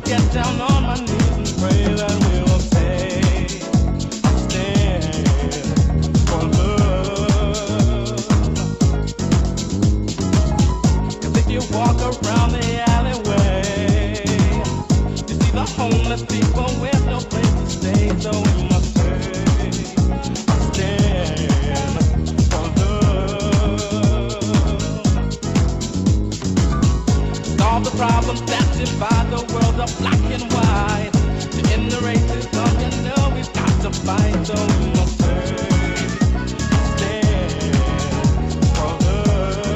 get down on my knees and pray that we will stand for love. 'Cause if you walk around the alleyway, you see the homeless people with no place to stay, so we must stand for love. Solve the problems that divide the world of black and white. To end the racism, you know we've got to fight, so we must stand for love.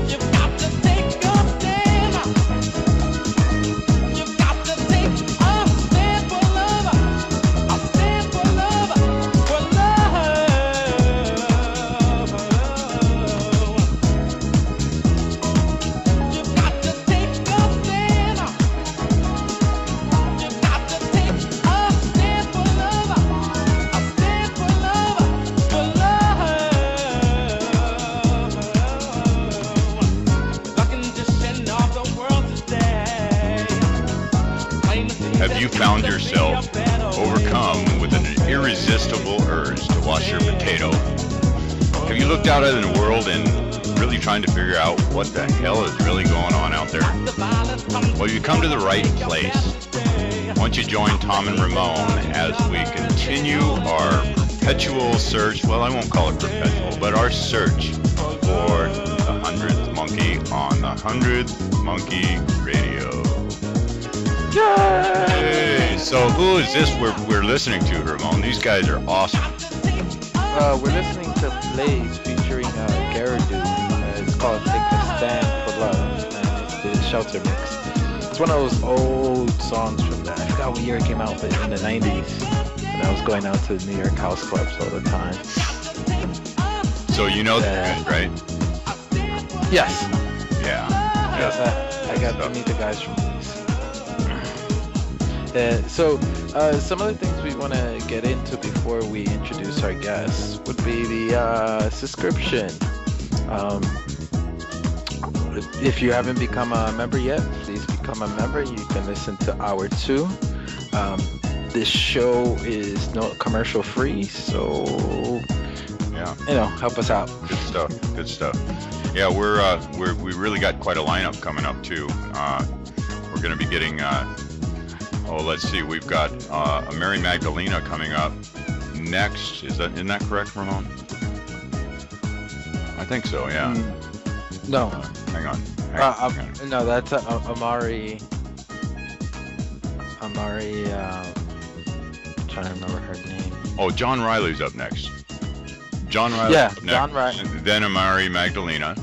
You've got to take a stand. You've got to take a stand for love. A stand for love. For love. You've got to take a stand. You've got to take a stand for love. A stand for love. For love. The condition of the world today. Have you found yourself overcome with an irresistible urge to wash your potato? Have you looked out at the world and really trying to figure out what the hell is really going on out there? Well, you come to the right place. Once you join Tom and Ramon as we continue our perpetual search, well, I won't call it perpetual, but our search for the 100th monkey on the 100th Monkey Radio. Yay! So who is this we're listening to, Ramon? These guys are awesome. We're listening to Blaze featuring Garadu. It's called Take a Stand for Love, and it's the Shelter mix. It's one of those old songs from that. I forgot what year it came out, but in the 90s. And I was going out to New York house clubs all the time. So you know that, right? Yes. Yeah. Yes, I got to meet the guys from Blaze. So some of the things we want to get into before we introduce our guests would be the subscription. If you haven't become a member yet, please become a member. You can listen to Hour 2. This show is no commercial free, so yeah, help us out. Good stuff. Good stuff. Yeah, we really got quite a lineup coming up too. We're going to be getting. Let's see. We've got a Mary Magdalena coming up next. Isn't that correct, Ramon? I think so. Yeah. No. Hang on. No, that's Amari. I'm trying to remember her name. Oh, John Riley's up next. John Riley. Yeah, up next. John Riley. And then Amari Magdalena.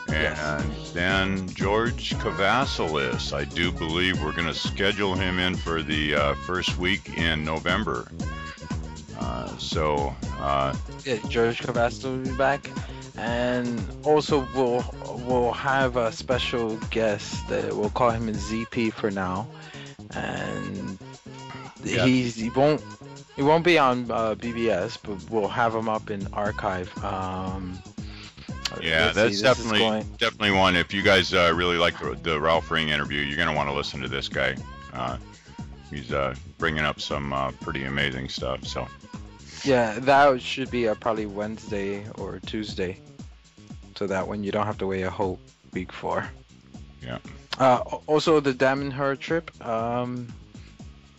And Yes. then George Cavassalis. I do believe we're going to schedule him in for the first week in November. Yeah, George Cavassalis will be back, and also we'll have a special guest that we'll call him a ZP for now, and Yeah. he won't be on BBS, but we'll have him up in archive. Yeah, let's that's see, definitely one. If you guys really like the Ralph Ring interview, you're going to want to listen to this guy. He's bringing up some pretty amazing stuff. So. Yeah, that should be probably Wednesday or Tuesday, so that when you don't have to wait a whole week for. Yeah. Also, the Dam and Her trip.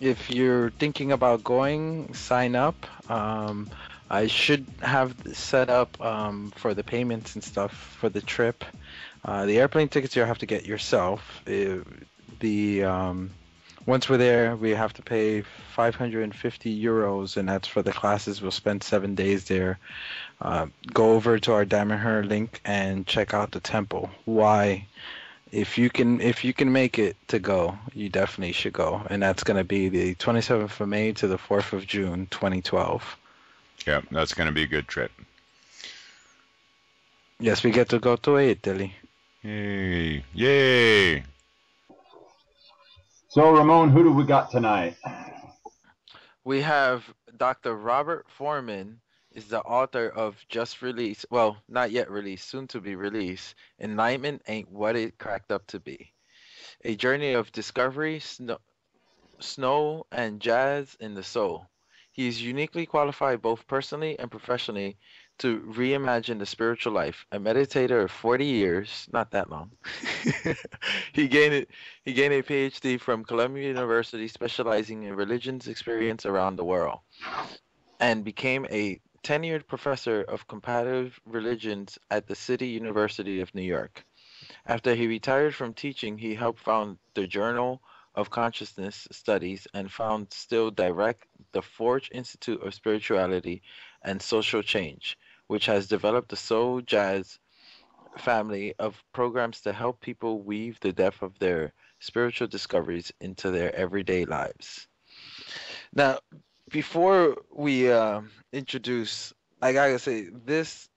If you're thinking about going, sign up. I should have set up for the payments and stuff for the trip. The airplane tickets you'll have to get yourself. Once we're there, we have to pay 550 euros, and that's for the classes. We'll spend 7 days there. Go over to our Dam and Her link and check out the temple. Why? If you can make it to go, you definitely should go. And that's going to be the 27th of May to the 4th of June, 2012. Yeah, that's going to be a good trip. Yes, we get to go to Italy. Yay! Yay! So, Ramon, who do we got tonight? We have Dr. Robert Forman is the author of just released, well, not yet released, soon to be released, Enlightenment Ain't What It Cracked Up to Be. A journey of discovery, snow, and jazz in the soul. He is uniquely qualified both personally and professionally to reimagine the spiritual life. A meditator of 40 years, not that long. he gained it. He gained a Ph.D. from Columbia University, specializing in religions experience around the world, and became a tenured professor of comparative religions at the City University of New York. After he retired from teaching, he helped found the Journal of Consciousness Studies and found still direct the Forge Institute of Spirituality and Social Change, which has developed the soul jazz family of programs to help people weave the depth of their spiritual discoveries into their everyday lives. Now, before we introduce, I gotta say, this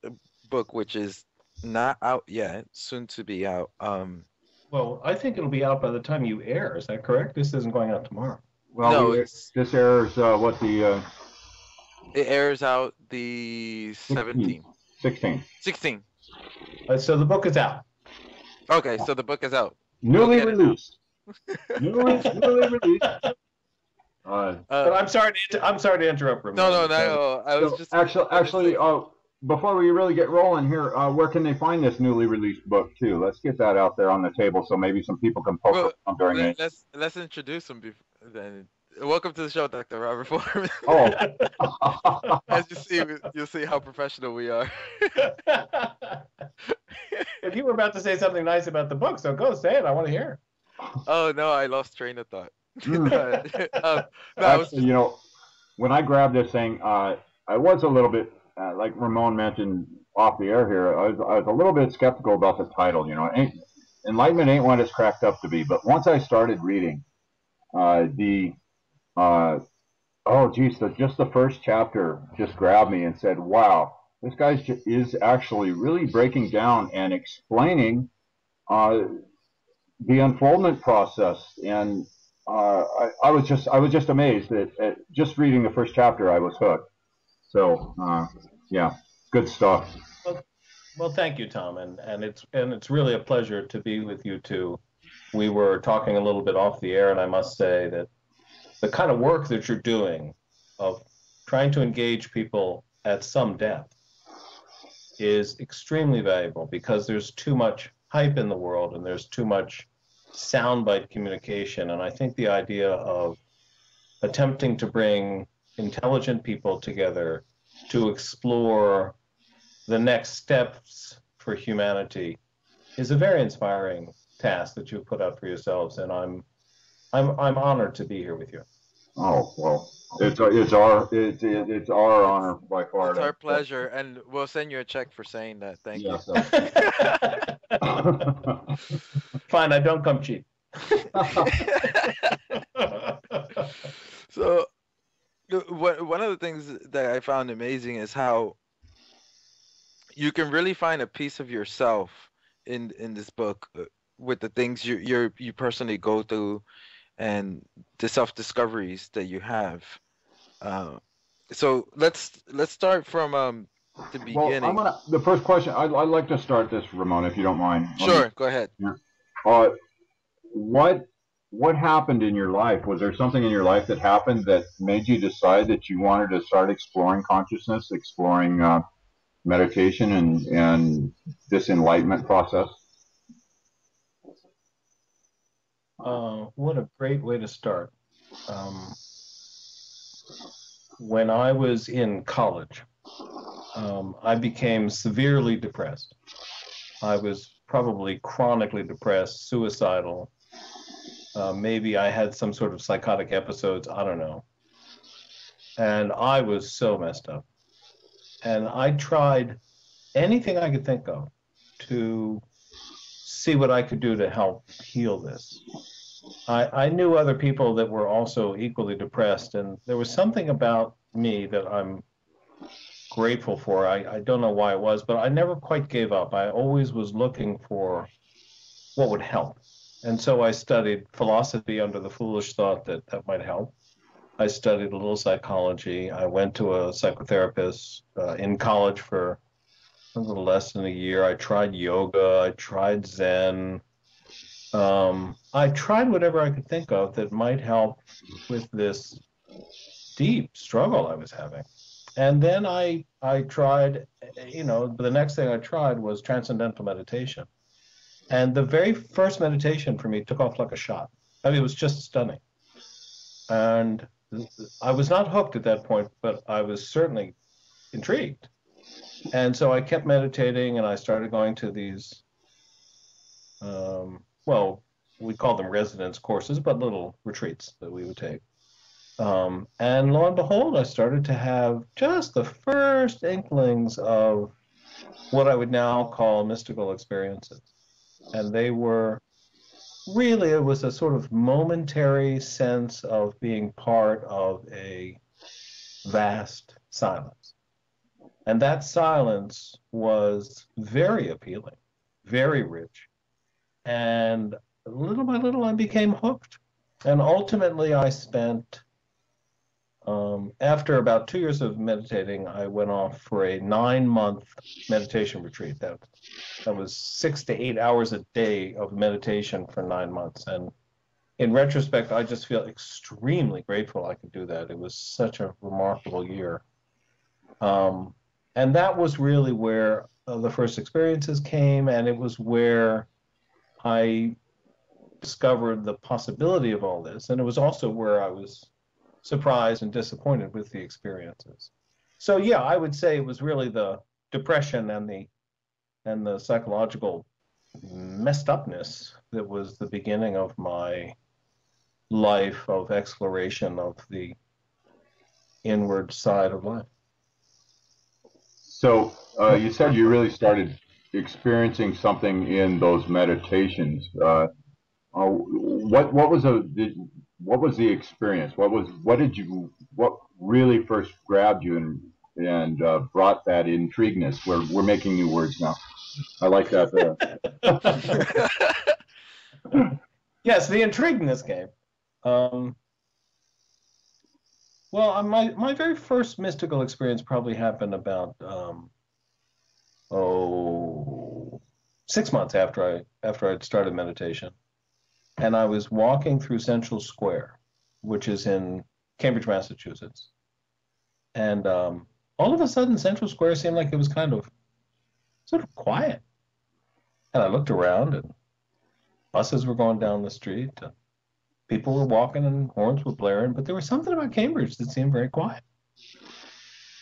book, which is not out yet, soon to be out. Well, I think it'll be out by the time you air. Is that correct? This isn't going out tomorrow. Well, No, this airs what the it airs out the 17th. 16th. 16. So the book is out. Okay, so the book is out. Newly Look at it released. Newly released. But I'm sorry to interrupt, Ramon. No. I was So just actually, before we really get rolling here, where can they find this newly released book too? Let's get that out there on the table so maybe some people can poke around during it. let's introduce him then. Welcome to the show, Dr. Robert Forman. Oh. As you see, you'll see how professional we are. If you were about to say something nice about the book, so go say it. I want to hear. Oh no, I lost train of thought. No, Actually, when I grabbed this thing, I was a little bit, like Ramon mentioned off the air here, I was a little bit skeptical about the title. Enlightenment ain't what it's cracked up to be. But once I started reading, just the first chapter just grabbed me and said, wow, this guy is actually really breaking down and explaining the unfoldment process. And I was just amazed that just reading the first chapter, I was hooked. So, yeah, good stuff. Well, thank you, Tom, and it's really a pleasure to be with you too. We were talking a little bit off the air, and I must say that the kind of work that you're doing of trying to engage people at some depth is extremely valuable, because there's too much hype in the world and there's too much soundbite communication. And I think the idea of attempting to bring intelligent people together to explore the next steps for humanity is a very inspiring task that you've put out for yourselves, and I'm honored to be here with you. Oh, well, it's our honor by far. It's our pleasure, and we'll send you a check for saying that. Thank you. Fine, I don't come cheap. So, one of the things that I found amazing is how you can really find a piece of yourself in this book with the things you personally go through and the self-discoveries that you have. So let's start from the beginning. Well, the first question, I'd like to start this, Ramon, if you don't mind. Sure, go ahead. Yeah. What happened in your life? Was there something in your life that happened that made you decide that you wanted to start exploring consciousness, exploring meditation, and this enlightenment process? What a great way to start. When I was in college, I became severely depressed. I was probably chronically depressed, suicidal. Maybe I had some sort of psychotic episodes, I don't know. And I was so messed up. And I tried anything I could think of to see what I could do to help heal this. I knew other people that were also equally depressed, and there was something about me that I'm grateful for. I don't know why it was, but I never quite gave up. I always was looking for what would help. And so I studied philosophy under the foolish thought that might help. I studied a little psychology. I went to a psychotherapist in college for a little less than a year. I tried yoga. I tried Zen. I tried whatever I could think of that might help with this deep struggle I was having. And then I tried, the next thing I tried was transcendental meditation. And the very first meditation for me took off like a shot. I mean, it was just stunning. And I was not hooked at that point, but I was certainly intrigued. And so I kept meditating, and I started going to these, we call them residence courses, but little retreats that we would take. And lo and behold, I started to have just the first inklings of what I would now call mystical experiences. And they were really, it was a sort of momentary sense of being part of a vast silence. And that silence was very appealing, very rich. And little by little, I became hooked. And ultimately, I spent, after about 2 years of meditating, I went off for a 9-month meditation retreat. That was 6 to 8 hours a day of meditation for 9 months. And in retrospect, I just feel extremely grateful I could do that. It was such a remarkable year. And that was really where the first experiences came, and it was where I discovered the possibility of all this. And it was also where I was surprised and disappointed with the experiences. So yeah, I would say it was really the depression and the psychological messed upness that was the beginning of my life of exploration of the inward side of life. So you said you really started experiencing something in those meditations. What was the experience? What really first grabbed you and brought that intrigueness? We're making new words now. I like that. Yes, the intrigueness game. Well, my very first mystical experience probably happened about 6 months after I'd started meditation, and I was walking through Central Square, which is in Cambridge, Massachusetts, and all of a sudden Central Square seemed like it was kind of sort of quiet, and I looked around, and buses were going down the street, and people were walking and horns were blaring, but there was something about Cambridge that seemed very quiet.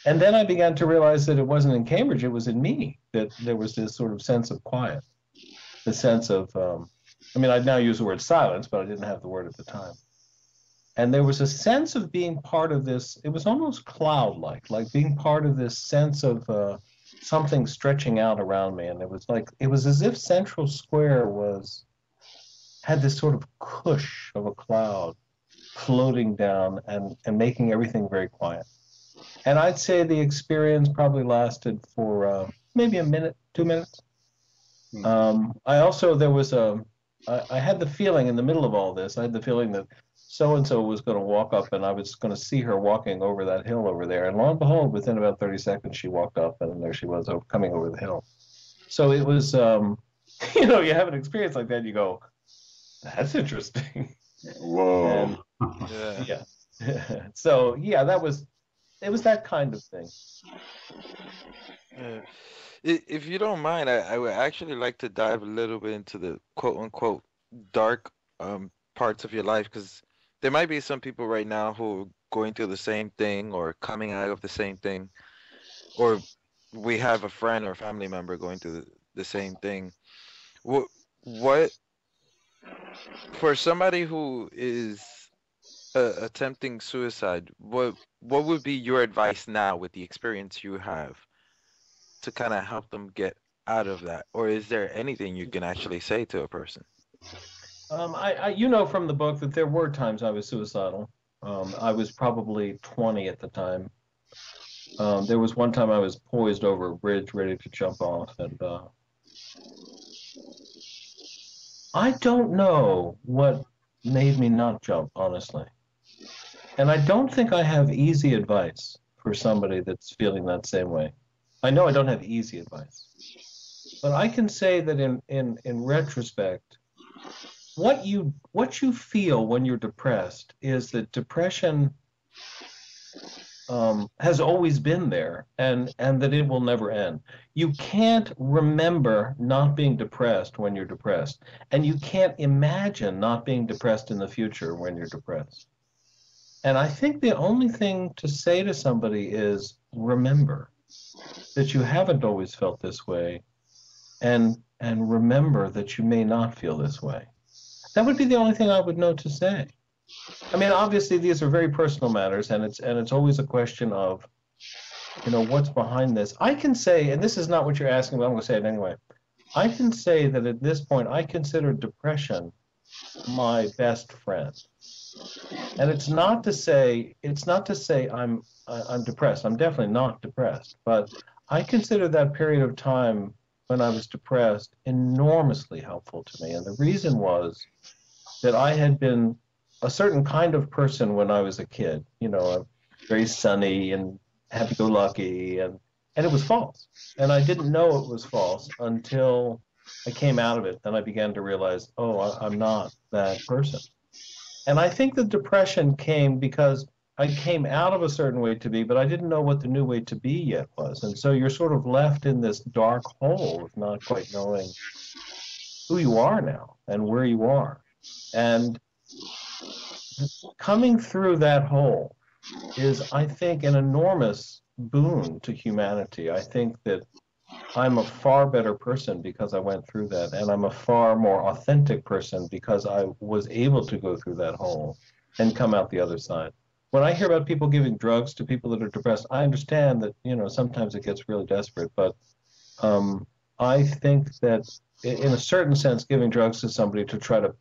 And then I began to realize that it wasn't in Cambridge, it was in me, that there was this sort of sense of quiet, the sense of, I'd now use the word silence, but I didn't have the word at the time. And there was a sense of being part of this, it was almost cloud-like, like being part of this sense of something stretching out around me. And it was as if Central Square had this sort of cush of a cloud floating down and making everything very quiet. And I'd say the experience probably lasted for maybe a minute, 2 minutes. I had the feeling in the middle of all this, I had the feeling that so-and-so was going to walk up and I was going to see her walking over that hill over there. And lo and behold, within about 30 seconds, she walked up and there she was coming over the hill. So it was, you have an experience like that, you go, that's interesting. Whoa. And, yeah. So yeah, it was that kind of thing. If you don't mind, I would actually like to dive a little bit into the quote unquote dark parts of your life, because there might be some people right now who are going through the same thing or coming out of the same thing, or we have a friend or family member going through the same thing. What for somebody who is attempting suicide, what would be your advice now with the experience you have to kind of help them get out of that? Or is there anything you can actually say to a person? I from the book that there were times I was suicidal. I was probably 20 at the time. There was one time I was poised over a bridge ready to jump off, and I don't know what made me not jump, honestly. And I don't think I have easy advice for somebody that's feeling that same way. I know I don't have easy advice, but I can say that in retrospect, what you feel when you're depressed is that depression has always been there, and that it will never end. You can't remember not being depressed when you're depressed, and you can't imagine not being depressed in the future when you're depressed. And I think the only thing to say to somebody is remember that you haven't always felt this way, and remember that you may not feel this way. That would be the only thing I would know to say. I mean, obviously, these are very personal matters, and it's always a question of, what's behind this. I can say, and this is not what you're asking, but I'm going to say it anyway. I can say that at this point, I consider depression my best friend. And it's not to say I'm depressed. I'm definitely not depressed, but I consider that period of time when I was depressed enormously helpful to me. And the reason was that I had been a certain kind of person when I was a kid, very sunny and happy-go-lucky, and it was false. And I didn't know it was false until I came out of it. Then I began to realize, I'm not that person. And I think the depression came because I came out of a certain way to be, but I didn't know what the new way to be yet was. And so you're sort of left in this dark hole of not quite knowing who you are now and where you are. And coming through that hole is, I think, an enormous boon to humanity. I think that I'm a far better person because I went through that, and I'm a far more authentic person because I was able to go through that hole and come out the other side. When I hear about people giving drugs to people that are depressed, I understand that, sometimes it gets really desperate, but I think that in a certain sense, giving drugs to somebody to try to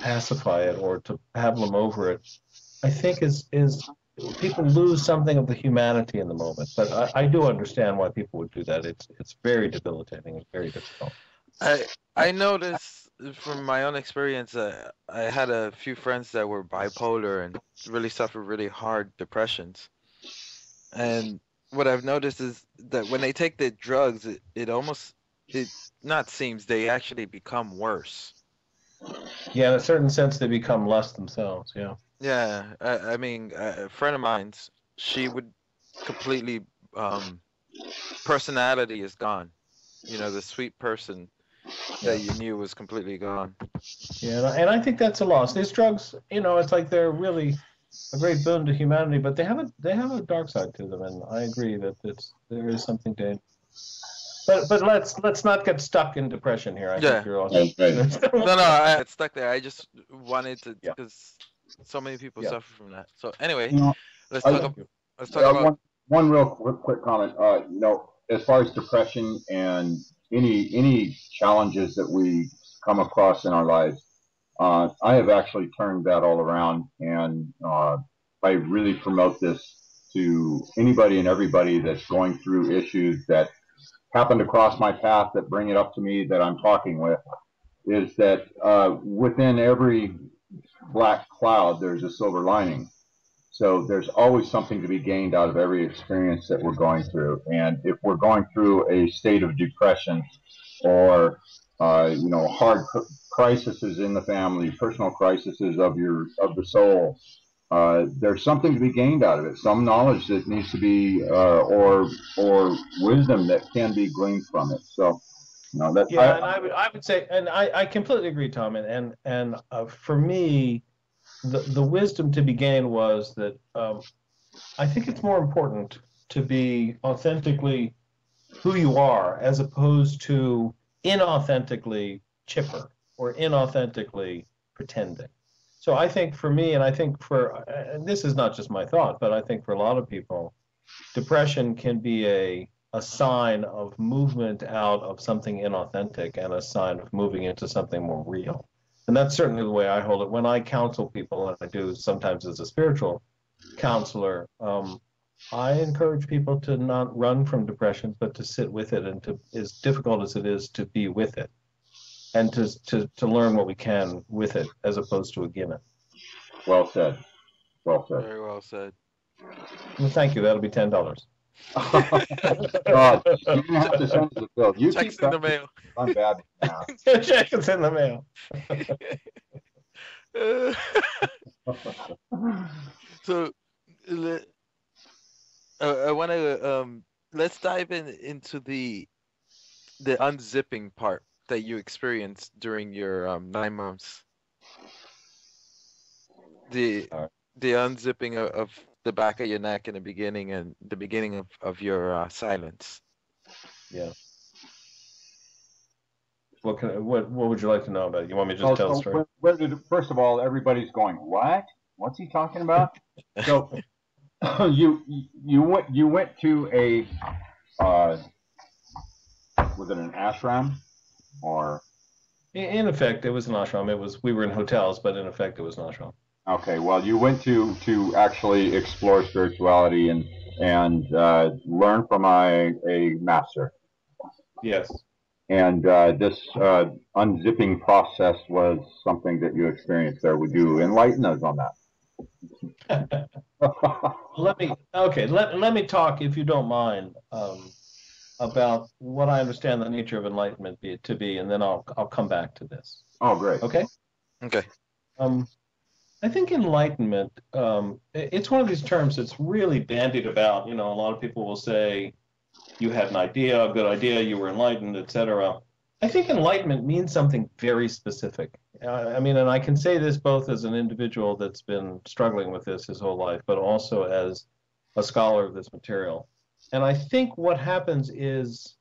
pacify it or to have them over it, I think is people lose something of the humanity in the moment. But I do understand why people would do that. It's very debilitating and very difficult. I noticed from my own experience, I had a few friends that were bipolar and really suffered really hard depressions. And what I've noticed is that when they take the drugs, they actually become worse. Yeah, in a certain sense, they become less themselves. Yeah. Yeah, I mean, a friend of mine's, she would completely, personality is gone. The sweet person that you knew was completely gone. Yeah, and I think that's a loss. These drugs, it's like they're really a great boon to humanity, but they have a dark side to them, and I agree that there is something to. But let's not get stuck in depression here. I think you're also. No, I got stuck there. I just wanted to, because so many people suffer from that. So anyway, let's talk about one real quick comment. As far as depression and any challenges that we come across in our lives, I have actually turned that all around, and I really promote this to anybody and everybody that's going through issues that happen to cross my path, that bring it up to me, that I'm talking with, is that within every black cloud, there's a silver lining. So there's always something to be gained out of every experience that we're going through. And if we're going through a state of depression or, hard crises in the family, personal crises of the soul, there's something to be gained out of it. Some knowledge that needs to be, or wisdom that can be gleaned from it. So, and I would say, and I completely agree, Tom. And for me, the wisdom to be gained was that I think it's more important to be authentically who you are as opposed to inauthentically chipper or inauthentically pretending. So I think for me, and I think and this is not just my thought, but I think for a lot of people, depression can be a sign of movement out of something inauthentic and a sign of moving into something more real. And that's certainly the way I hold it. When I counsel people, and I do sometimes as a spiritual counselor, I encourage people to not run from depression, but to sit with it, and to, as difficult as it is, to be with it, and to learn what we can with it, as opposed to against it. Well said. Well said. Very well said. Well, thank you. That'll be $10. God, you're gonna have to send us a bill. You Checks keep in the practicing. mail. I'm bad at math. Check is in the mail. So, I want to let's dive into the unzipping part that you experienced during your 9 months. The All right. the unzipping of the back of your neck in the beginning and the beginning of your silence. Yeah. What would you like to know about it? You want me to just tell the story? Where did first of all, everybody's going, what? What's he talking about? So you went to a was it an ashram or? In effect, it was an ashram. We were in hotels, but in effect, it was an ashram. Okay, well, you went to actually explore spirituality and learn from a master. Yes. And this unzipping process was something that you experienced there. Would you enlighten us on that? Let me talk, if you don't mind, about what I understand the nature of enlightenment to be, and then I'll come back to this. Oh, great. Okay. Okay. I think enlightenment, it's one of these terms that's really bandied about. A lot of people will say, you had an idea, a good idea, you were enlightened, etc. I think enlightenment means something very specific. And I can say this both as an individual that's been struggling with this his whole life, but also as a scholar of this material. And I think what happens is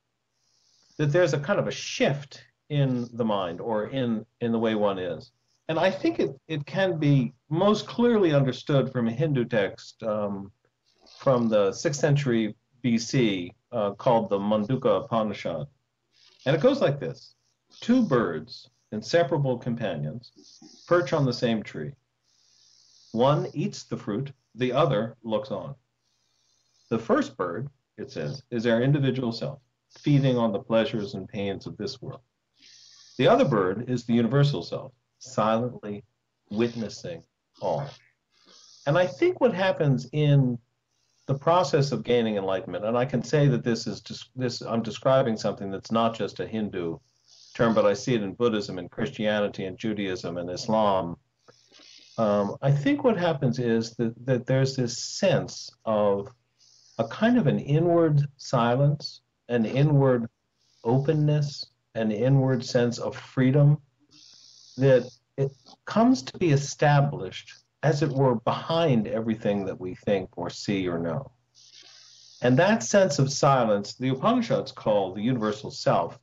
that there's a kind of a shift in the mind or in the way one is. And I think it can be most clearly understood from a Hindu text from the 6th century BC called the Mandukya Upanishad. And it goes like this. 2 birds, inseparable companions, perch on the same tree. One eats the fruit, the other looks on. The first bird, it says, is our individual self, feeding on the pleasures and pains of this world. The other bird is the universal self, silently witnessing all. And I think what happens in the process of gaining enlightenment, and I can say that I'm describing something that's not just a Hindu term, but I see it in Buddhism and Christianity and Judaism and Islam. I think what happens is that there's this sense of a kind of an inward silence, an inward openness, an inward sense of freedom that it comes to be established, as it were, behind everything that we think or see or know. And that sense of silence, the Upanishads call the universal self.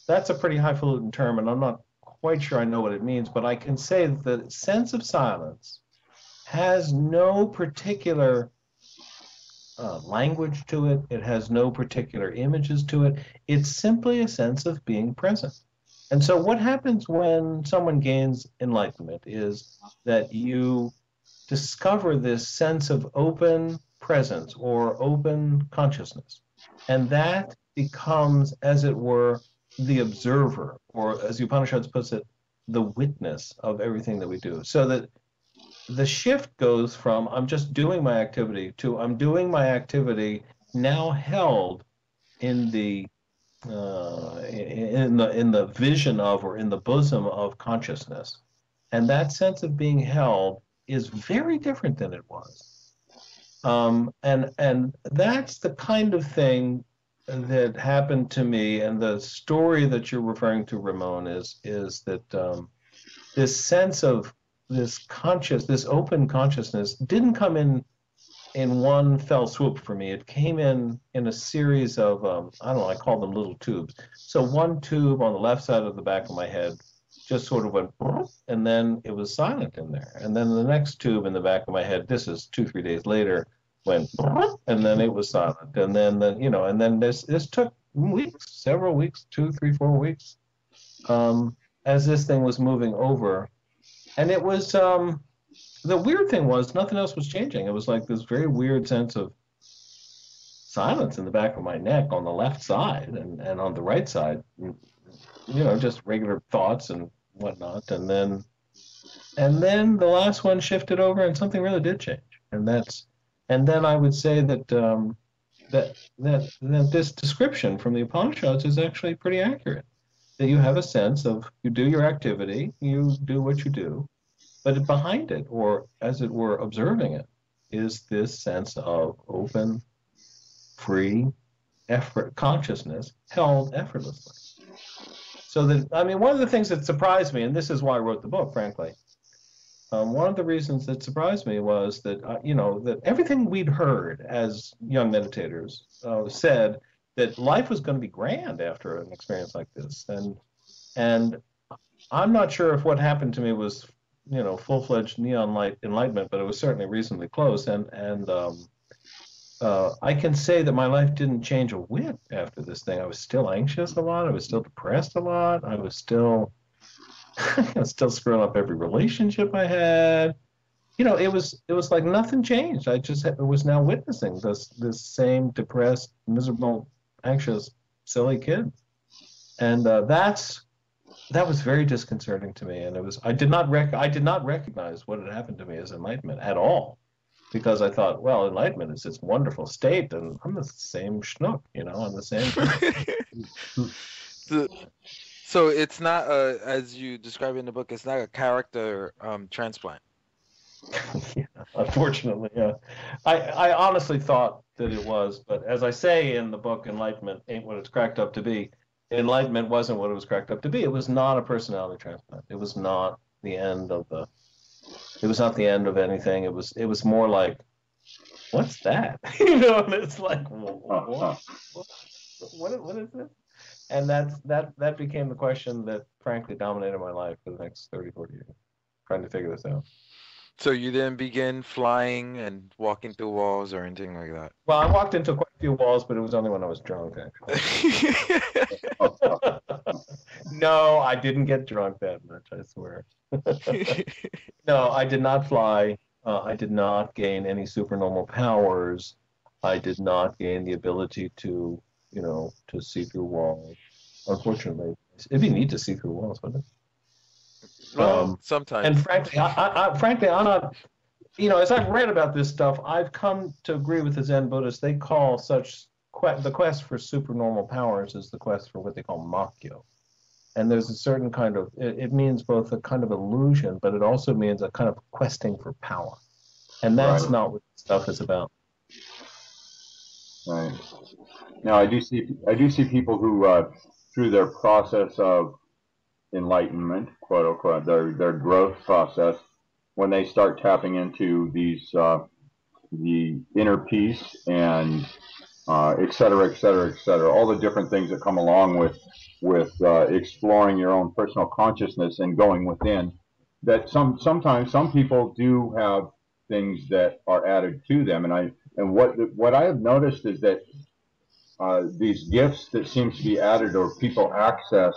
That's a pretty highfalutin term, and I'm not quite sure I know what it means, but I can say that the sense of silence has no particular language to it. It has no particular images to it. It's simply a sense of being present. And so what happens when someone gains enlightenment is that you discover this sense of open presence or open consciousness. And that becomes, as it were, the observer, or as the Upanishads puts it, the witness of everything that we do. So that the shift goes from I'm just doing my activity to I'm doing my activity now held in the vision of, or in the bosom of, consciousness. And that sense of being held is very different than it was. And that's the kind of thing that happened to me. And the story that you're referring to, Ramon, is that this sense of this open consciousness didn't come in one fell swoop for me. It came in a series of, I don't know, I call them little tubes. So one tube on the left side of the back of my head just sort of went, and then it was silent in there. And then the next tube in the back of my head, this is 2-3 days later, went, and then it was silent. And then this took weeks, several weeks, 2, 3, 4 weeks, as this thing was moving over. And it was, the weird thing was nothing else was changing. It was like this very weird sense of silence in the back of my neck on the left side, and on the right side, just regular thoughts and whatnot. And then the last one shifted over and something really did change. And then I would say that that this description from the Upanishads is actually pretty accurate. That you have a sense of you do your activity, you do what you do, but behind it, or as it were, observing it, is this sense of open, free effort consciousness held effortlessly. So that, I mean, one of the things that surprised me, and this is why I wrote the book, frankly, one of the reasons that surprised me was that, that everything we'd heard as young meditators said that life was going to be grand after an experience like this. And I'm not sure if what happened to me was, full-fledged neon light enlightenment, but it was certainly reasonably close. I can say that my life didn't change a whit after this thing. I was still anxious a lot. I was still depressed a lot. I was still screwing up every relationship I had. It was like nothing changed. I just was now witnessing this same depressed, miserable, anxious, silly kid, and that was very disconcerting to me. And I did not recognize what had happened to me as enlightenment at all, because I thought, well, enlightenment is this wonderful state, and I'm the same schnook, I'm the same person. So it's not as you describe in the book, it's not a character transplant. Yeah, unfortunately, yeah. I honestly thought that it was, but as I say in the book, Enlightenment ain't what it's cracked up to be. Enlightenment wasn't what it was cracked up to be. It was not a personality transplant. It was not the end of anything. It was more like, what's that? And it's like, what is this? And that became the question that frankly dominated my life for the next 30, 40 years, trying to figure this out. So you didn't begin flying and walking through walls or anything like that? Well, I walked into quite a few walls, but it was only when I was drunk, actually. No, I didn't get drunk that much, I swear. No, I did not fly. I did not gain any supernormal powers. I did not gain the ability to see through walls. Unfortunately, it'd be neat to see through walls, wouldn't it? Well, sometimes. And frankly, I'm not. As I've read about this stuff, I've come to agree with the Zen Buddhists. They call the quest for supernormal powers is the quest for what they call makyo. And there's a certain kind of, it means both a kind of illusion, but it also means a kind of questing for power. And that's not what this stuff is about. Right. Now, I do see people who, through their process of enlightenment, quote unquote, their growth process, when they start tapping into these the inner peace and et cetera, et cetera, et cetera, all the different things that come along with exploring your own personal consciousness and going within, that sometimes some people do have things that are added to them, and what I have noticed is that these gifts that seems to be added or people access,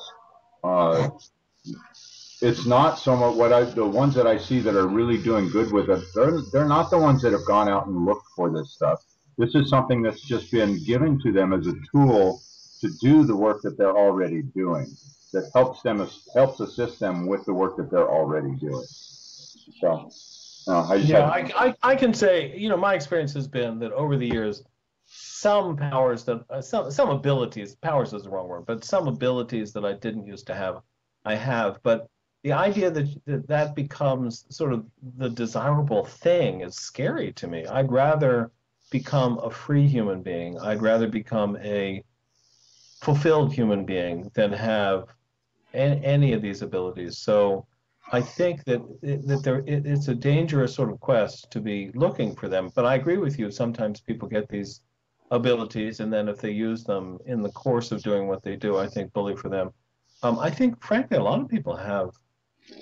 it's not so much the ones that I see that are really doing good with it. They're not the ones that have gone out and looked for this stuff. This is something that's just been given to them as a tool to do the work that they're already doing. That helps assist them with the work that they're already doing. So, I can say, my experience has been that over the years, some powers some abilities, powers is the wrong word, but some abilities that I didn't used to have, I have. But the idea that becomes sort of the desirable thing is scary to me. I'd rather become a free human being. I'd rather become a fulfilled human being than have any of these abilities. So I think that it's a dangerous sort of quest to be looking for them. But I agree with you. Sometimes people get these abilities, and then if they use them in the course of doing what they do, I think bully for them. I think, frankly, a lot of people have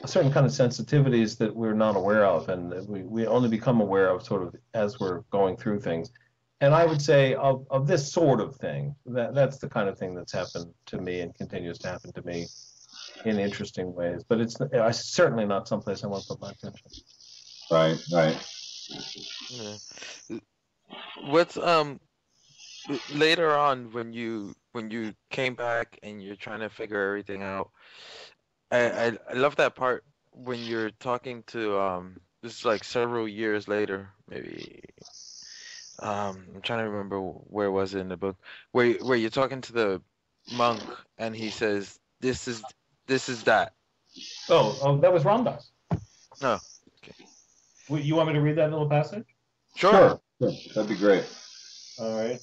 a certain kind of sensitivities that we're not aware of, and we only become aware of sort of as we're going through things. And I would say of this sort of thing, that's the kind of thing that's happened to me and continues to happen to me in interesting ways. But it's certainly not someplace I want to put my attention. Right. Yeah. What's later on when you came back and you're trying to figure everything out, I love that part when you're talking to this is like several years later, maybe. I'm trying to remember where was it in the book where you're talking to the monk and he says, "This is that." Oh, that was Ramdas. No, okay, You want me to read that little passage? sure. Sure. That'd be great. All right.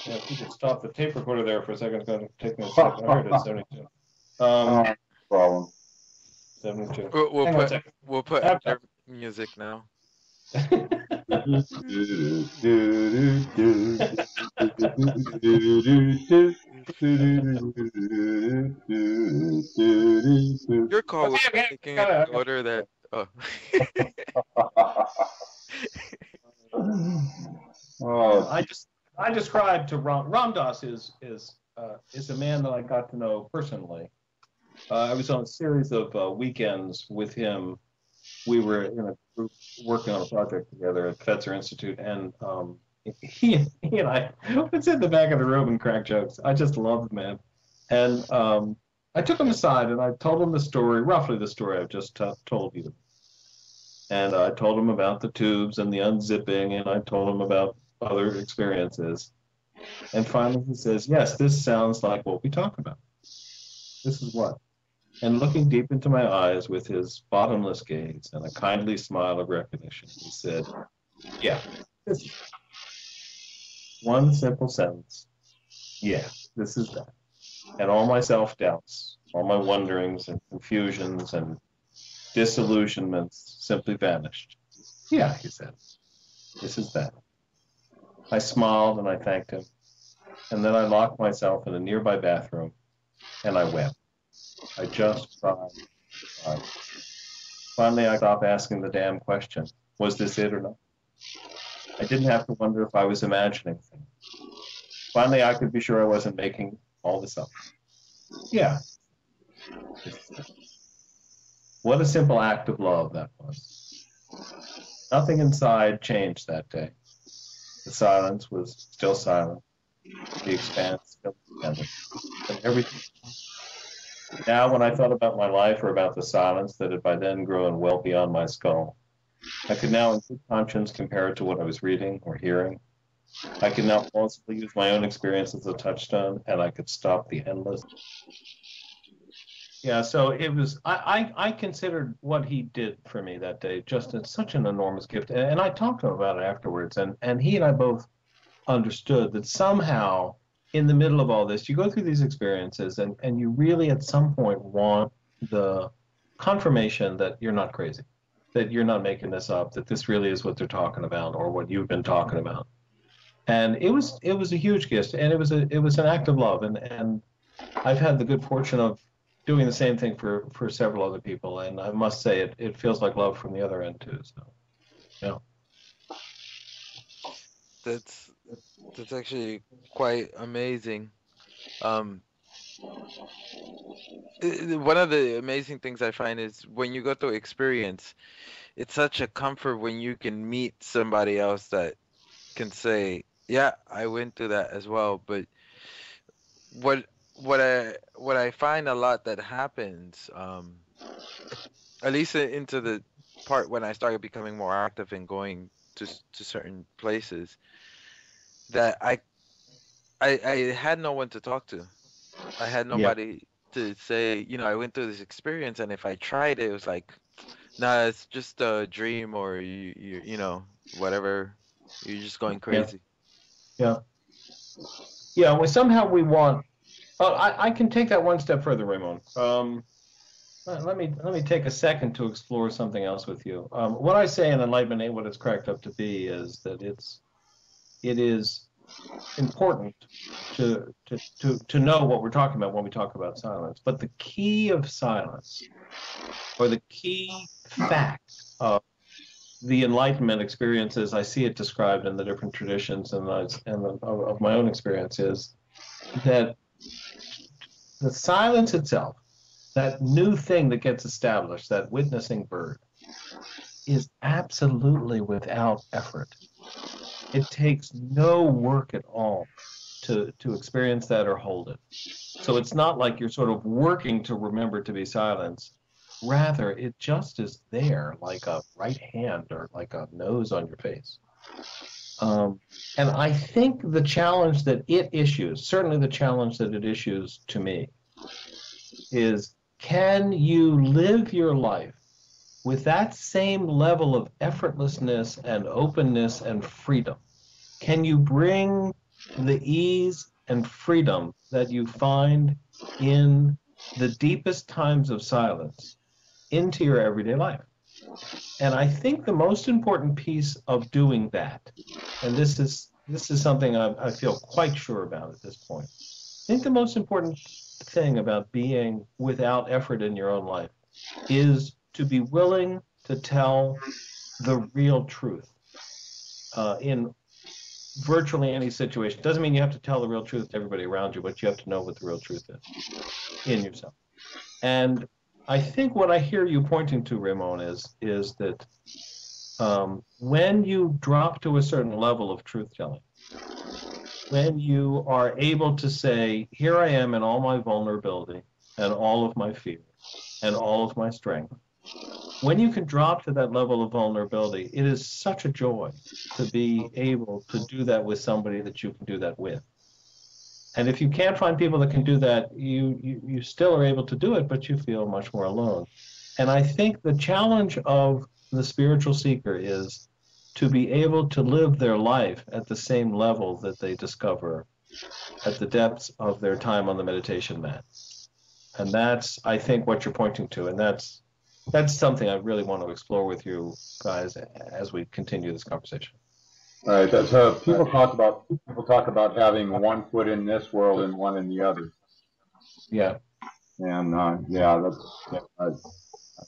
If you could stop the tape recorder there for a second, it's going to take me a second. Oh, here it is, 72. No problem. 72. We'll Hang on a put second. we'll put other music now. Your call was Okay, making got it it. order that. Oh. Oh, I described to Ramdas is a man that I got to know personally. I was on a series of weekends with him. We were in a group working on a project together at Fetzer Institute, and he and I would sit in the back of the room and crack jokes. I just loved the man, and I took him aside and I told him the story, roughly the story I've just told you. And I told him about the tubes and the unzipping, and I told him about other experiences. And finally he says, "Yes, this sounds like what we talk about. This is what." And looking deep into my eyes with his bottomless gaze and a kindly smile of recognition, he said, "Yeah, this is one simple sentence. Yeah, this is that." And all my self-doubts, all my wonderings and confusions and disillusionments simply vanished. "Yeah," he said, "this is that." I smiled and I thanked him. And then I locked myself in a nearby bathroom and I wept. I just cried. cried. Finally, I stopped asking the damn question. Was this it or not? I didn't have to wonder if I was imagining things. Finally, I could be sure I wasn't making all this up. Yeah. What a simple act of love that was. Nothing inside changed that day. The silence was still silent. The expanse still extended. And everything. Now, when I thought about my life or about the silence that had by then grown well beyond my skull, I could now in good conscience compare it to what I was reading or hearing. I could now plausibly use my own experience as a touchstone, and I could stop the endless. Yeah, so it was, I considered what he did for me that day just as such an enormous gift. And I talked to him about it afterwards, and he and I both understood that somehow in the middle of all this, you go through these experiences and you really at some point want the confirmation that you're not crazy, that you're not making this up, that this really is what they're talking about or what you've been talking about. And it was a huge gift, and it was an act of love, and I've had the good fortune of doing the same thing for several other people, and I must say it feels like love from the other end too. So, yeah. That's actually quite amazing. Um, One of the amazing things I find is when you go through experience, it's such a comfort when you can meet somebody else that can say, "Yeah, I went through that as well." But what what I find a lot that happens, at least into the part when I started becoming more active and going to certain places, that I had no one to talk to. I had Yeah. nobody to say, I went through this experience, and if I tried it, it was like, nah, it's just a dream, or whatever. You're just going crazy. Yeah. Well, somehow we want. I can take that one step further, Raymond. Let me take a second to explore something else with you. What I say in Enlightenment ain't what it's cracked up to be is that it is important to know what we're talking about when we talk about silence. But the key of silence, or the key fact of the Enlightenment experiences, I see it described in the different traditions and of my own experience, is that the silence itself, that new thing that gets established, that witnessing bird, is absolutely without effort. It takes no work at all to experience that or hold it. So it's not like you're sort of working to remember to be silent. Rather, it just is there like a right hand or like a nose on your face. And I think the challenge that it issues, certainly the challenge that it issues to me, is can you live your life with that same level of effortlessness and openness and freedom? Can you bring the ease and freedom that you find in the deepest times of silence into your everyday life? And I think the most important piece of doing that, and this is something I feel quite sure about at this point, I think the most important thing about being without effort in your own life is to be willing to tell the real truth in virtually any situation. Doesn't mean you have to tell the real truth to everybody around you, but you have to know what the real truth is in yourself. And I think what I hear you pointing to, Ramon, is that when you drop to a certain level of truth-telling, when you are able to say, here I am in all my vulnerability and all of my fear and all of my strength, when you can drop to that level of vulnerability, it is such a joy to be able to do that with somebody that you can do that with. And if you can't find people that can do that, you still are able to do it, but you feel much more alone. And I think the challenge of the spiritual seeker is to be able to live their life at the same level that they discover at the depths of their time on the meditation mat. And that's, I think, what you're pointing to. And that's something I really want to explore with you guys as we continue this conversation. All right. So people talk about having one foot in this world and one in the other. Yeah. And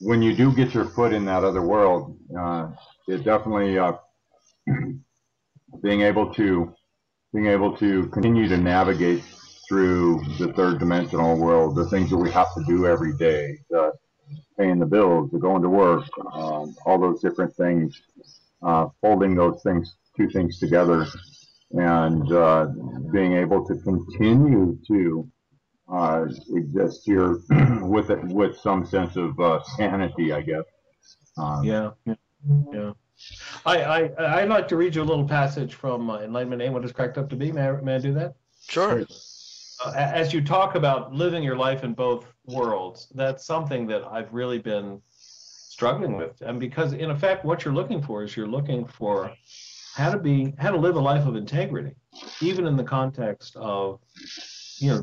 when you do get your foot in that other world, it definitely being able to continue to navigate through the third dimensional world, the things that we have to do every day, paying the bills, going to work, all those different things, folding those two things together, and being able to continue to exist here with some sense of sanity, I guess. Yeah. I'd like to read you a little passage from Enlightenment Ain't What It's Cracked Up to Be. May I do that? Sure. As you talk about living your life in both worlds, that's something that I've really been struggling with. And because, in effect, what you're looking for is how to live a life of integrity, even in the context of,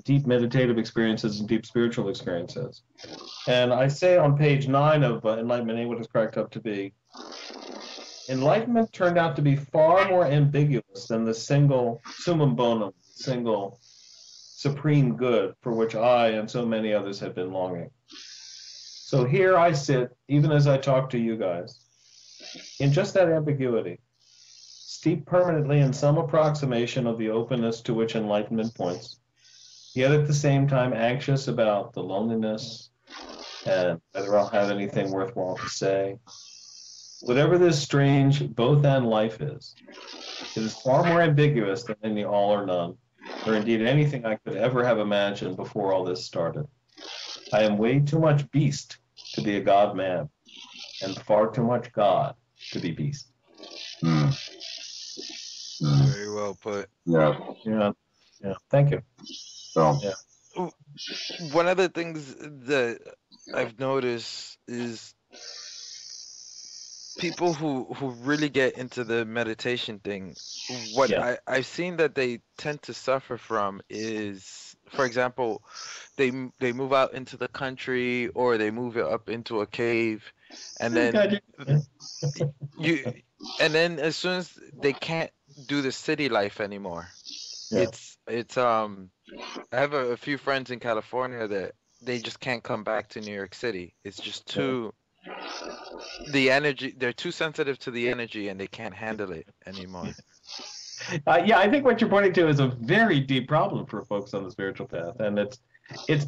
deep meditative experiences and deep spiritual experiences. And I say on page 9 of Enlightenment Ain't What It's Cracked Up to Be, enlightenment turned out to be far more ambiguous than the single summum bonum, single supreme good for which I and so many others have been longing. So here I sit, even as I talk to you guys, in just that ambiguity, steeped permanently in some approximation of the openness to which enlightenment points, yet at the same time anxious about the loneliness and whether I'll have anything worthwhile to say. Whatever this strange both and life is, it is far more ambiguous than any all or none, or indeed anything I could ever have imagined before all this started. I am way too much beast to be a god man, and far too much god to be beast. Very well put. Yeah. Thank you. So. Yeah. One of the things that I've noticed is people who really get into the meditation thing, what I've seen that they tend to suffer from is, for example, they move out into the country or they move up into a cave, and then and then as soon as they can't do the city life anymore, it's I have a few friends in California that they just can't come back to New York City. It's just too the energy, they're too sensitive to the energy and they can't handle it anymore. I think what you're pointing to is a very deep problem for folks on the spiritual path, and It's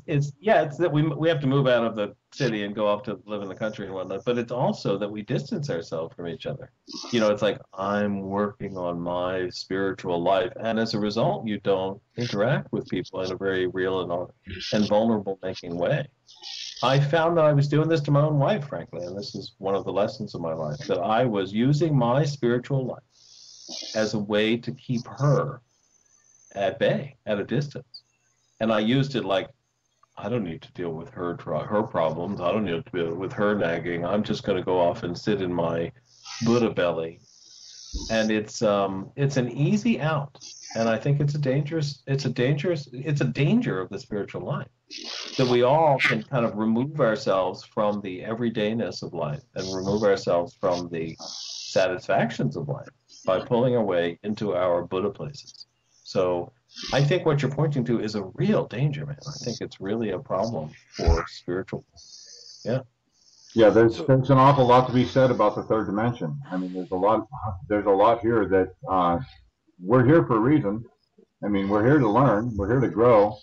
that we have to move out of the city and go off to live in the country and whatnot, but it's also that we distance ourselves from each other. It's like I'm working on my spiritual life, and as a result, you don't interact with people in a very real and vulnerable making way. I found that I was doing this to my own wife, frankly, and this is one of the lessons of my life, that I was using my spiritual life as a way to keep her at bay, at a distance. And I used it like, I don't need to deal with her problems. I don't need to deal with her nagging. I'm just going to go off and sit in my Buddha belly. And it's an easy out. And I think it's a danger of the spiritual life, that we all can kind of remove ourselves from the everydayness of life and remove ourselves from the satisfactions of life by pulling our way into our Buddha places. So I think what you're pointing to is a real danger, man. I think it's really a problem for spiritual. Yeah. Yeah, there's an awful lot to be said about the third dimension. I mean, there's a lot here that we're here for a reason. I mean, we're here to learn, we're here to grow,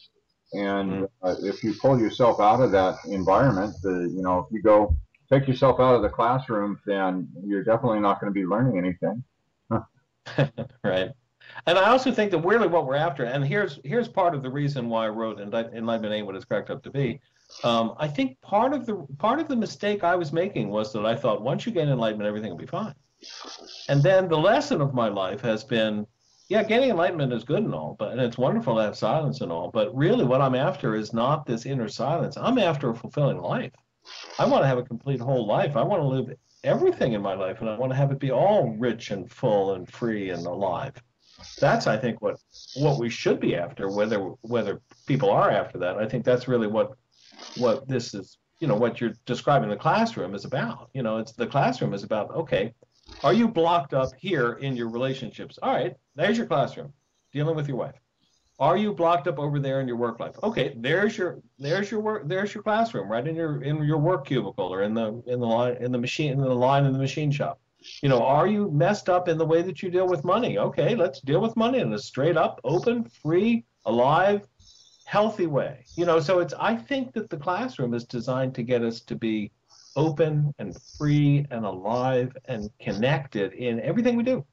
and if you pull yourself out of that environment, if you go take yourself out of the classroom, then you're definitely not going to be learning anything. Right. And I also think that really what we're after, and here's part of the reason why I wrote Enlightenment ain't what it's cracked up to be. I think part of the mistake I was making was that I thought once you gain enlightenment, everything will be fine. And then the lesson of my life has been, yeah, getting enlightenment is good and all, and it's wonderful to have silence and all, but really what I'm after is not this inner silence. I'm after a fulfilling life. I want to have a complete whole life. I want to live everything in my life, and I want to have it be all rich and full and free and alive. That's, I think, what we should be after, whether people are after that. I think that's really what this is, what you're describing the classroom is about. It's the classroom is about, okay, are you blocked up here in your relationships? All right, there's your classroom, dealing with your wife. Are you blocked up over there in your work life? Okay, there's your classroom, right in your work cubicle or in the line in the machine shop. Are you messed up in the way that you deal with money? Okay, let's deal with money in a straight up, open, free, alive, healthy way. So I think that the classroom is designed to get us to be open and free and alive and connected in everything we do.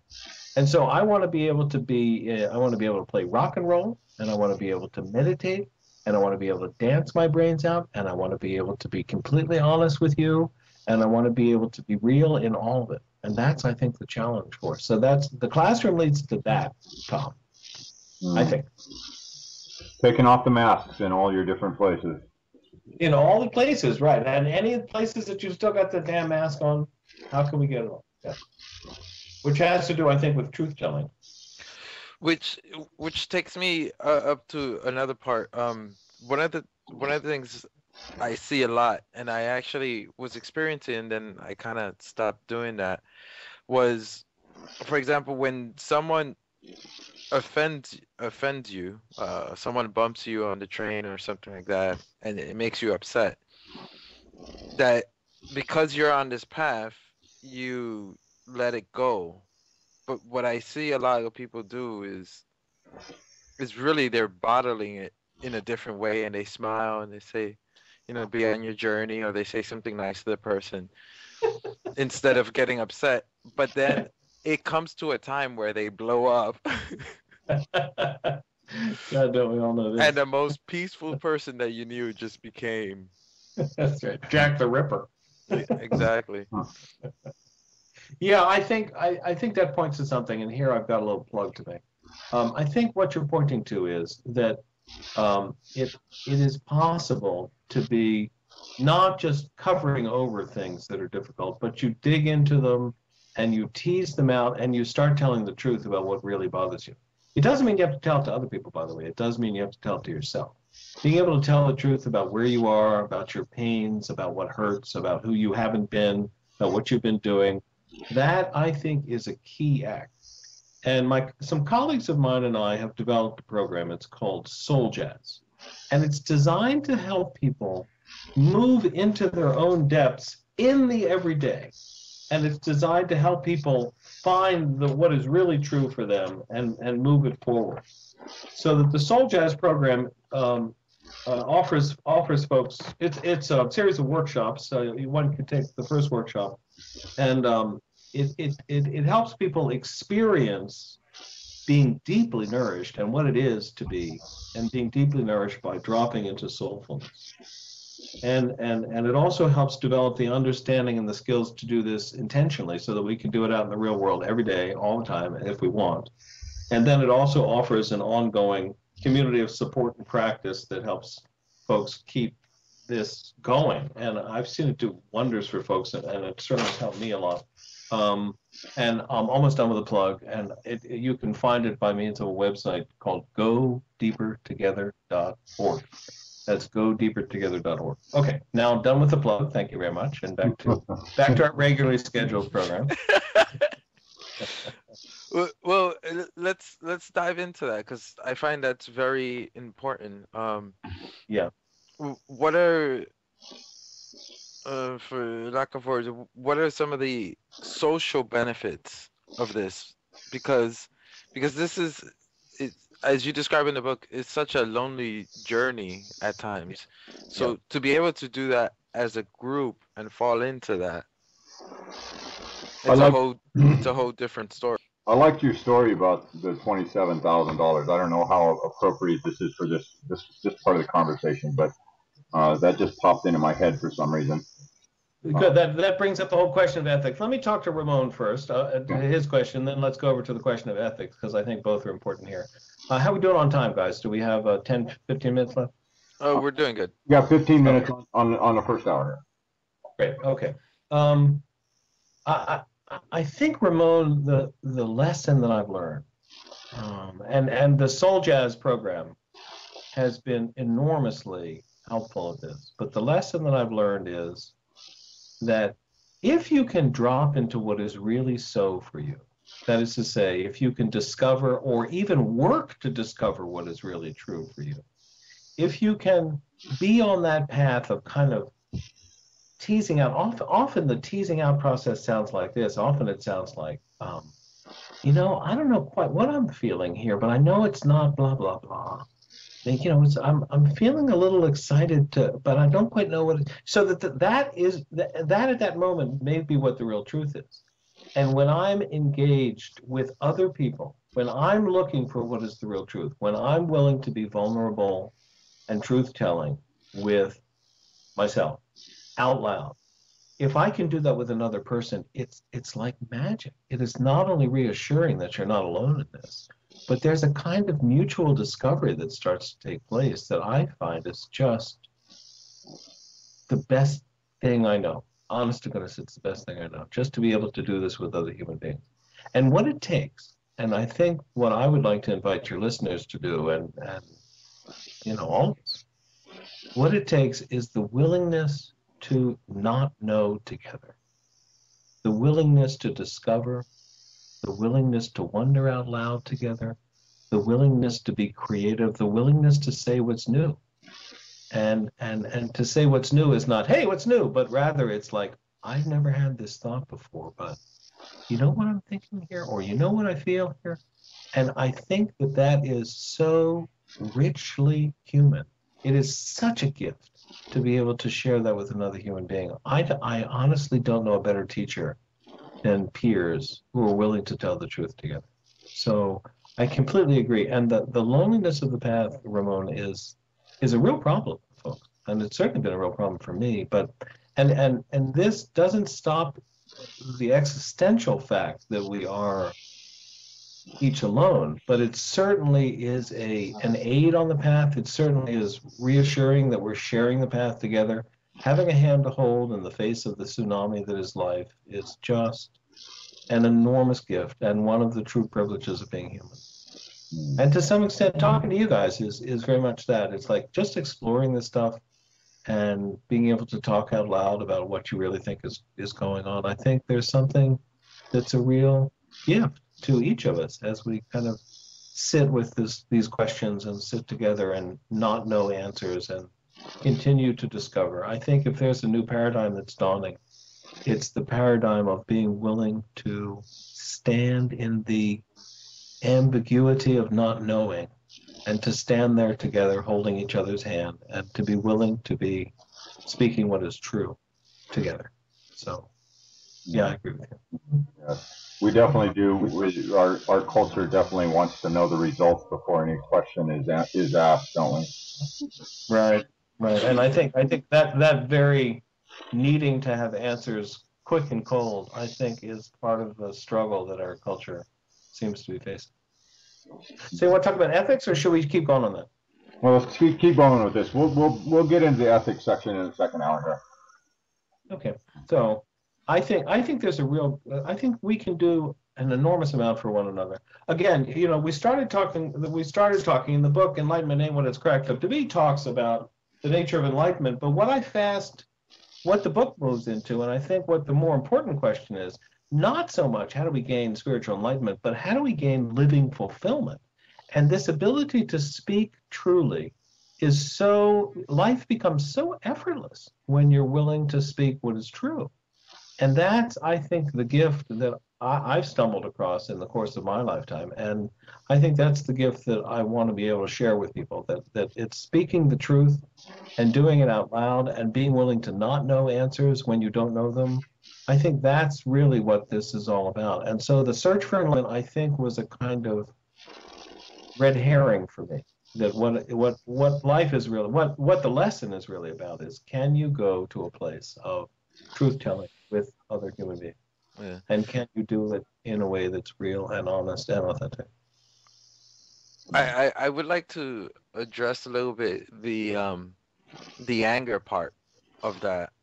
And so I want to be able to play rock and roll, and I want to be able to meditate, and I want to be able to dance my brains out, and I want to be able to be completely honest with you, and I want to be able to be real in all of it. And that's, I think, the challenge for us. So that's the classroom leads to that, Tom. I think. Taking off the masks in all your different places. In all the places, right. And any of the places that you've still got the damn mask on, how can we get it off? Yeah. Which has to do, I think, with truth-telling. Which takes me up to another part. One of the things I see a lot, and I actually was experiencing, and then I kind of stopped doing that, was, for example, when someone offends you, someone bumps you on the train or something like that, and it makes you upset, that because you're on this path, you let it go. But what I see a lot of people do is really they're bottling it in a different way, and they smile and they say, be on your journey, or they say something nice to the person instead of getting upset. But then it comes to a time where they blow up. God, don't we all know this? And the most peaceful person that you knew just became That's right, Jack the Ripper. Exactly. Yeah, I think that points to something, and here I've got a little plug to make. I think what you're pointing to is that it is possible to be not just covering over things that are difficult, but you dig into them and you tease them out and you start telling the truth about what really bothers you. It doesn't mean you have to tell it to other people, by the way. It does mean you have to tell it to yourself. Being able to tell the truth about where you are, about your pains, about what hurts, about who you haven't been, about what you've been doing, that, I think, is a key act. And some colleagues of mine and I have developed a program. It's called Soul Jazz. And it's designed to help people move into their own depths in the everyday. And it's designed to help people find what is really true for them and move it forward. So that the Soul Jazz program offers folks. It's a series of workshops. One could take the first workshop, and it helps people experience being deeply nourished and what it is to be, and being deeply nourished by dropping into soulfulness. And it also helps develop the understanding and the skills to do this intentionally, so that we can do it out in the real world every day, all the time, if we want. And then it also offers an ongoing community of support and practice that helps folks keep this going. And I've seen it do wonders for folks, and it certainly has helped me a lot. And I'm almost done with the plug, and you can find it by means of a website called godeepertogether.org. That's godeepertogether.org. Okay, now I'm done with the plug. Thank you very much, and back to our regularly scheduled program. Well, let's dive into that, because I find that's very important. Yeah. What are, for lack of words, what are some of the social benefits of this? Because this is, as you describe in the book, it's such a lonely journey at times. So to be able to do that as a group and fall into that, it's a whole different story. I liked your story about the $27,000. I don't know how appropriate this is for this part of the conversation, but that just popped into my head for some reason. Good. That brings up the whole question of ethics. Let me talk to Ramon first, to his question, then let's go over to the question of ethics, because I think both are important here. How are we doing on time, guys? Do we have 10, 15 minutes left? Oh, we're doing good. Yeah, 15 minutes on the first hour. Great. Okay. I think, Ramon, the lesson that I've learned, and the Soul Jazz program has been enormously helpful at this, but the lesson that I've learned is that if you can drop into what is really so for you, that is to say, if you can discover or even work to discover what is really true for you, if you can be on that path of kind of teasing out, often the teasing out process sounds like this. Often it sounds like, I don't know quite what I'm feeling here, but I know it's not blah, blah, blah. I'm feeling a little excited but I don't quite know what it is. So that at that moment may be what the real truth is. And when I'm engaged with other people, when I'm looking for what is the real truth, when I'm willing to be vulnerable and truth-telling with myself out loud, if I can do that with another person, it's like magic. It is not only reassuring that you're not alone in this, but there's a kind of mutual discovery that starts to take place that I find is just the best thing I know. Honest to goodness, it's the best thing I know, just to be able to do this with other human beings. And what it takes, and I think what I would like to invite your listeners to do, and all of us, what it takes is the willingness to not know together, the willingness to discover, the willingness to wonder out loud together, the willingness to be creative, the willingness to say what's new. And to say what's new is not, hey, what's new? But rather it's like, I've never had this thought before, but you know what I'm thinking here? Or you know what I feel here? And I think that is so richly human. It is such a gift to be able to share that with another human being. I honestly don't know a better teacher than peers who are willing to tell the truth together. So I completely agree. And the loneliness of the path, Ramon, is a real problem for folks. And it's certainly been a real problem for me. But and this doesn't stop the existential fact that we are each alone, but it certainly is an aid on the path. It certainly is reassuring that we're sharing the path together. Having a hand to hold in the face of the tsunami that is life is just an enormous gift and one of the true privileges of being human. And to some extent, talking to you guys is very much that. It's like just exploring this stuff and being able to talk out loud about what you really think is going on. I think there's something that's a real gift to each of us as we kind of sit with these questions and sit together and not know answers and continue to discover. I think if there's a new paradigm that's dawning, it's the paradigm of being willing to stand in the ambiguity of not knowing and to stand there together holding each other's hand and to be willing to be speaking what is true together. So, yeah, I agree with you. Yes. We definitely do. Our culture definitely wants to know the results before any question is asked, don't we? Right, right. And I think that very needing to have answers quick and cold, I think, is part of the struggle that our culture seems to be facing. So you want to talk about ethics, or should we keep going on that? Well, let's keep going with this. We'll get into the ethics section in the second hour here. Okay. So I think there's a real I think we can do an enormous amount for one another. Again, we started talking in the book Enlightenment Ain't What It's Cracked Up to Be talks about the nature of enlightenment, but what the book moves into, and I think what the more important question is, not so much how do we gain spiritual enlightenment, but how do we gain living fulfillment? And this ability to speak truly life becomes so effortless when you're willing to speak what is true. And that's, I think, the gift that I've stumbled across in the course of my lifetime. And I think that's the gift that I want to be able to share with people, that it's speaking the truth and doing it out loud and being willing to not know answers when you don't know them. I think that's really what this is all about. And so the search for enlightenment, I think, was a kind of red herring for me. That what life is really, what the lesson is really about is, can you go to a place of truth telling with other human beings? Yeah. And can you do it in a way that's real and honest and authentic? I would like to address a little bit the anger part of that.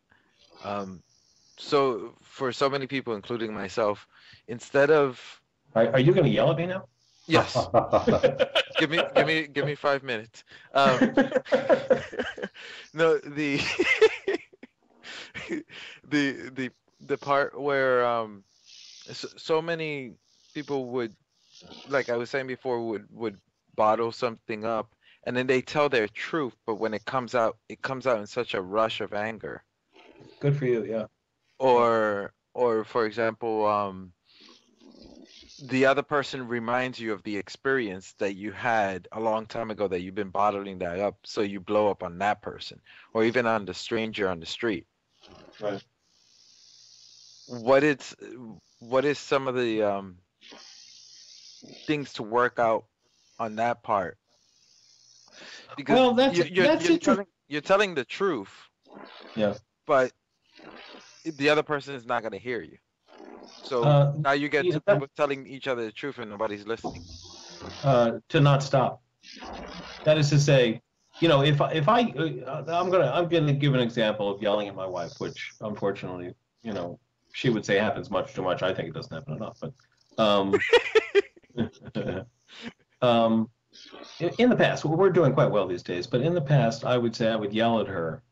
So for so many people, including myself, instead of Are you going to yell at me now? yes, give me 5 minutes. No, the part where so many people would, like I was saying before, would bottle something up and then they tell their truth, but when it comes out in such a rush of anger. Good for you, yeah. Or for example, the other person reminds you of the experience that you had a long time ago that you've been bottling that up, so you blow up on that person, or even on the stranger on the street. Right. What is some of the things to work out on that part? Because you're telling the truth. Yeah. But the other person is not going to hear you. So now you get two people telling each other the truth and nobody's listening. To not stop. That is to say, if I'm gonna give an example of yelling at my wife, which unfortunately, she would say happens much too much. I think it doesn't happen enough, but in the past, we're doing quite well these days, but in the past, I would say I would yell at her,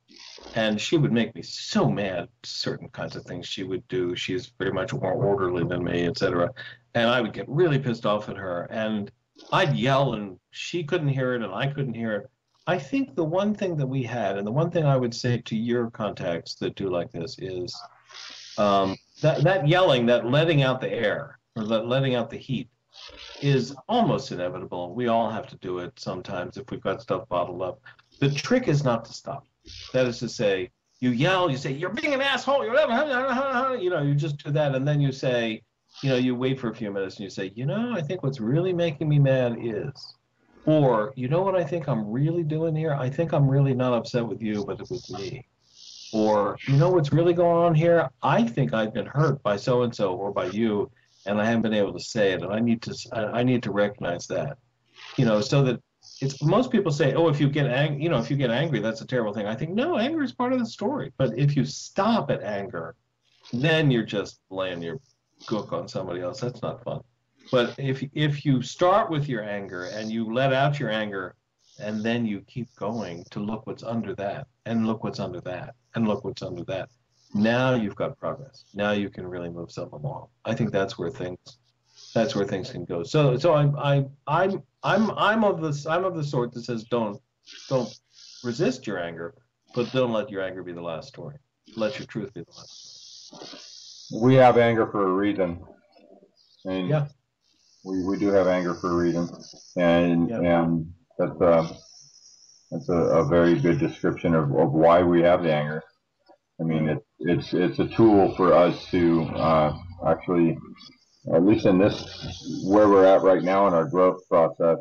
and she would make me so mad. Certain kinds of things she would do. She's very much more orderly than me, etc. And I would get really pissed off at her, and I'd yell, and she couldn't hear it, and I couldn't hear it. I think the one thing that we had, and the one thing I would say to your contacts that do like this is that yelling, that letting out the air, or letting out the heat, is almost inevitable. We all have to do it sometimes if we've got stuff bottled up. The trick is not to stop. That is to say, you yell, you say, you're being an asshole, you just do that, and then you say, you wait for a few minutes and you say, I think what's really making me mad is, or, what I think I'm really doing here? I think I'm really not upset with you, but with me. Or, what's really going on here? I think I've been hurt by so-and-so or by you, and I haven't been able to say it, and I need to recognize that, so that most people say, oh, if you get angry, that's a terrible thing. I think, no, anger is part of the story. But if you stop at anger, then you're just laying your gook on somebody else. That's not fun. But if you start with your anger and you let out your anger, and then you keep going to look what's under that, and look what's under that, and look what's under that, now you've got progress. Now you can really move something along. I think that's where things can go. So I'm of the sort that says don't resist your anger, but don't let your anger be the last story. Let your truth be the last story. We have anger for a reason. Yeah. We do have anger for a reason, and That's a very good description of why we have the anger. I mean, it's a tool for us to actually, at least in this, where we're at right now in our growth process,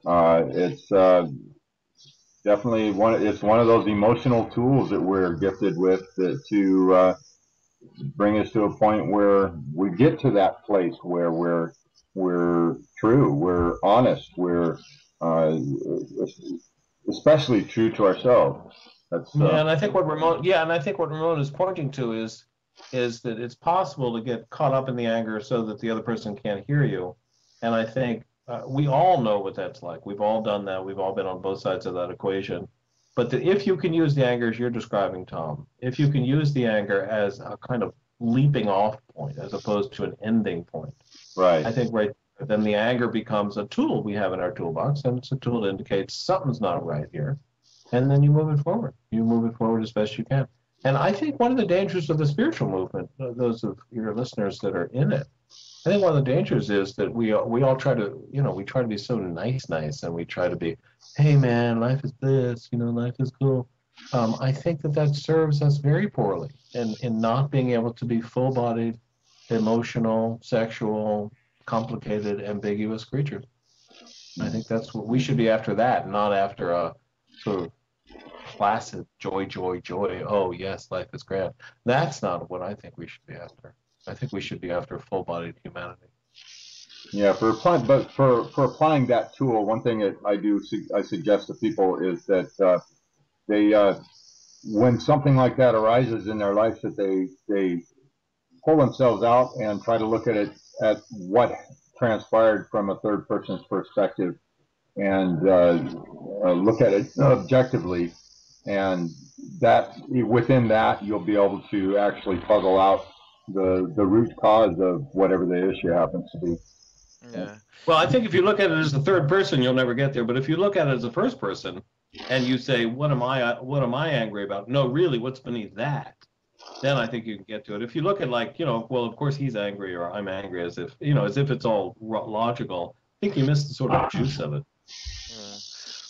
it's definitely it's one of those emotional tools that we're gifted with to bring us to a point where we get to that place where we're true, we're honest, we're especially true to ourselves. That's and I think what Ramon is pointing to is that it's possible to get caught up in the anger so that the other person can't hear you. And I think we all know what that's like. We've all done that. We've all been on both sides of that equation. But if you can use the anger as you're describing, Tom, if you can use the anger as a kind of leaping off point as opposed to an ending point, right. I think then the anger becomes a tool we have in our toolbox, and it's a tool that indicates something's not right here. And then you move it forward. You move it forward as best you can. And I think one of the dangers of the spiritual movement, those of your listeners that are in it, I think one of the dangers is that we all try to, we try to be so nice, and we try to be, hey man, life is this, life is cool. I think that serves us very poorly in not being able to be full-bodied, emotional, sexual, complicated, ambiguous creatures. I think that's what we should be after, that, not after a sort of placid joy. Oh yes, life is grand. That's not what I think we should be after. I think we should be after full-bodied humanity. Yeah, for applying that tool, one thing that I suggest to people is that they when something like that arises in their life, that they pull themselves out and try to look at it at what transpired from a third person's perspective, and look at it objectively, and that within that you'll be able to actually puzzle out the root cause of whatever the issue happens to be. Yeah. Well, I think if you look at it as the third person, you'll never get there. But if you look at it as the first person, and you say, "What am I angry about?" No, really, what's beneath that? Then I think you can get to it. If you look at well, of course he's angry or I'm angry, as if it's all logical. I think you miss the sort of juice of it. Yeah.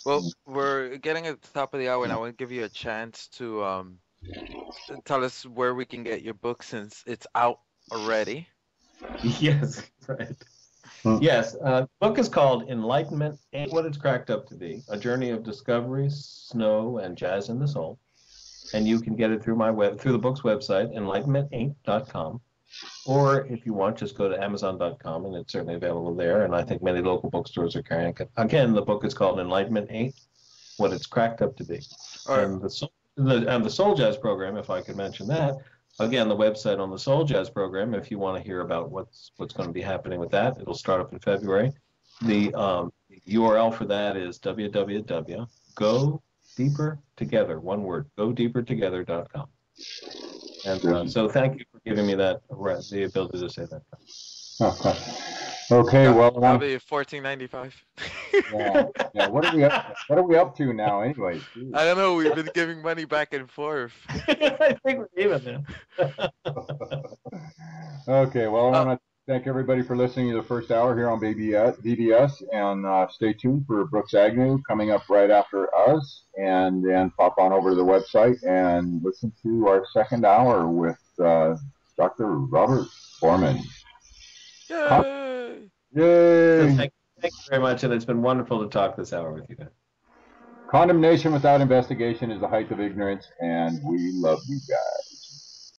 Well, we're getting at the top of the hour, and I want to give you a chance to tell us where we can get your book, since it's out already. Yes, right. Yes, the book is called Enlightenment Ain't What It's Cracked Up to Be, A Journey of Discovery, Snow, and Jazz in the Soul. And you can get it through the book's website, enlightenmentinc.com. Or if you want, just go to amazon.com, and it's certainly available there. And I think many local bookstores are carrying it. Again, the book is called Enlightenment Ain't What It's Cracked Up to Be. Right. And the Soul Jazz program, if I could mention that, again, the website on the Soul Jazz program, if you want to hear about what's going to be happening with that, it'll start up in February. The URL for that is www.godeepertogether, one word, godeepertogether.com. And so thank you for giving me the ability to say that. Okay, well, that'll be $14.95. yeah. What are we up to now, anyway? I don't know. We've been giving money back and forth. I think we're even now. Okay, well, I want to thank everybody for listening to the first hour here on BBS, and stay tuned for Brooks Agnew coming up right after us, and then pop on over to the website and listen to our second hour with Dr. Robert Forman. Yay! Yay! So thank you very much, and it's been wonderful to talk this hour with you guys. Condemnation without investigation is the height of ignorance, and we love you guys.